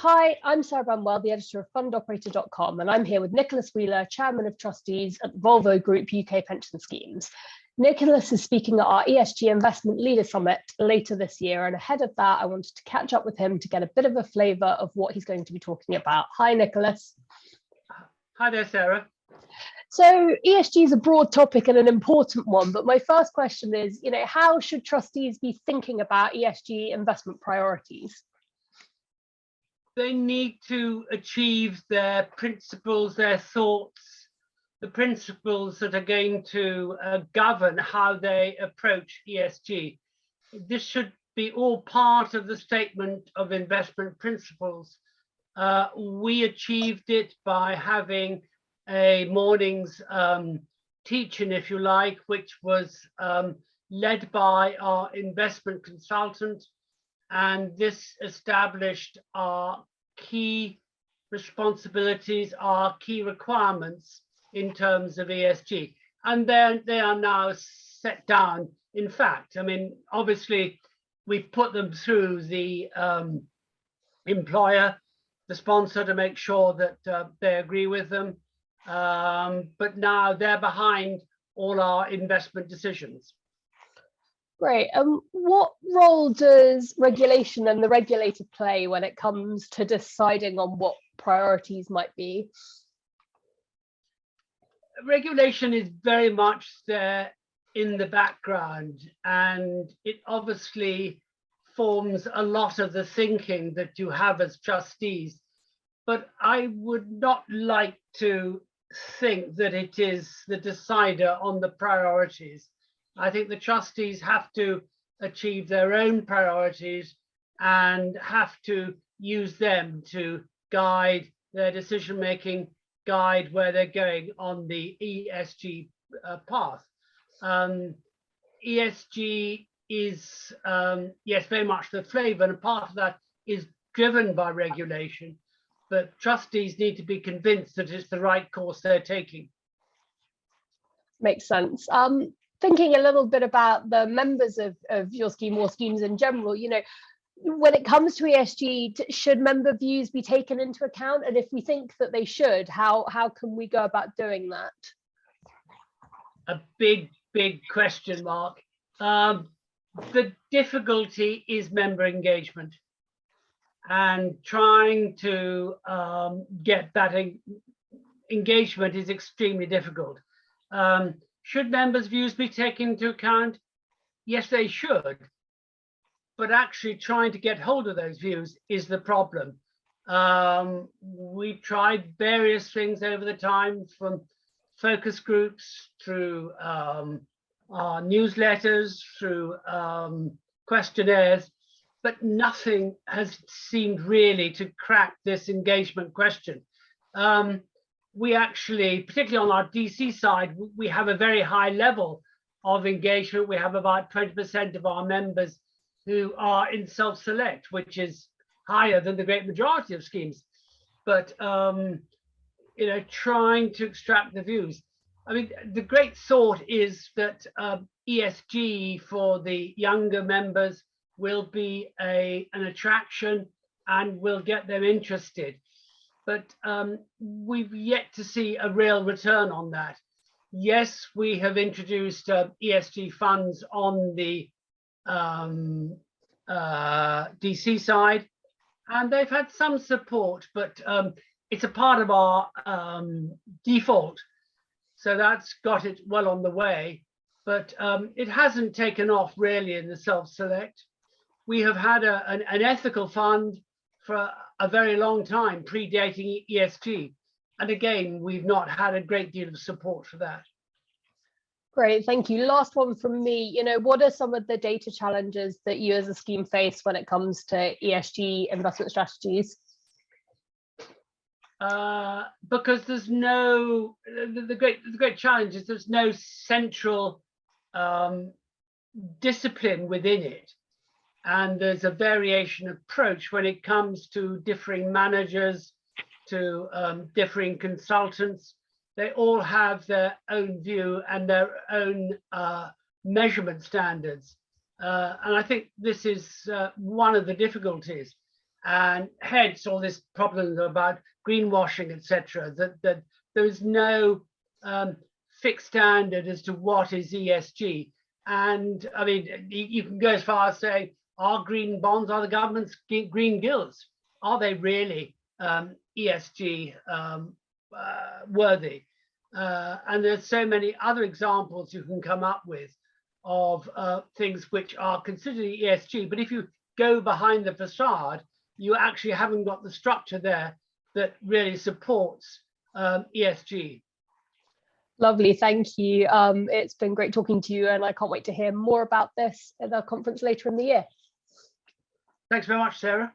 Hi, I'm Sarah Bramwell, the editor of fundoperator.com, and I'm here with Nicholas Wheeler, Chairman of Trustees at Volvo Group UK Pension Schemes. Nicholas is speaking at our ESG Investment Leader Summit later this year, and ahead of that, I wanted to catch up with him to get a bit of a flavour of what he's going to be talking about. Hi, Nicholas. Hi there, Sarah. So ESG is a broad topic and an important one, but my first question is, how should trustees be thinking about ESG investment priorities? They need to achieve their principles, their thoughts, the principles that are going to govern how they approach ESG. This should be all part of the statement of investment principles. We achieved it by having a morning's teaching, if you like, which was led by our investment consultant. And this established our key responsibilities, our key requirements in terms of ESG. And then they are now set down. In fact, I mean, obviously, we put them through the employer, the sponsor, to make sure that they agree with them. But now they're behind all our investment decisions. Great. What role does regulation and the regulator play when it comes to deciding on what priorities might be? Regulation is very much there in the background, and it obviously forms a lot of the thinking that you have as trustees. But I would not like to think that it is the decider on the priorities. I think the trustees have to achieve their own priorities and have to use them to guide their decision making, guide where they're going on the ESG path. ESG is, yes, very much the flavor, and a part of that is driven by regulation, but trustees need to be convinced that it's the right course they're taking. Makes sense. Thinking a little bit about the members of your scheme or schemes in general, when it comes to ESG, should member views be taken into account? And if we think that they should, how can we go about doing that? A big question mark. The difficulty is member engagement, and trying to get that engagement is extremely difficult. Should members' views be taken into account? Yes, they should. But actually trying to get hold of those views is the problem. We've tried various things over the time, from focus groups through our newsletters, through questionnaires, but nothing has seemed really to crack this engagement question. We actually, particularly on our DC side, we have a very high level of engagement. We have about 20% of our members who are in self-select, which is higher than the great majority of schemes. But trying to extract the views. I mean, the great thought is that ESG for the younger members will be an attraction and will get them interested. But we've yet to see a real return on that. Yes, we have introduced ESG funds on the DC side, and they've had some support, but it's a part of our default. So that's got it well on the way, but it hasn't taken off really in the self-select. We have had an ethical fund for a very long time, predating ESG. And again, we've not had a great deal of support for that. Great, thank you. Last one from me. What are some of the data challenges that you as a scheme face when it comes to ESG investment strategies? Because there's no, the great challenge is there's no central discipline within it. And there's a variation approach when it comes to differing managers, to differing consultants. They all have their own view and their own measurement standards. And I think this is one of the difficulties. and hence all this problem about greenwashing, etc. That there is no fixed standard as to what is ESG. And I mean, you can go as far as say, are green bonds, are the government's green gilts, are they really ESG worthy? And there's so many other examples you can come up with of things which are considered ESG, but if you go behind the facade, you actually haven't got the structure there that really supports ESG. Lovely, thank you. It's been great talking to you, and I can't wait to hear more about this at the conference later in the year. Thanks very much, Sarah.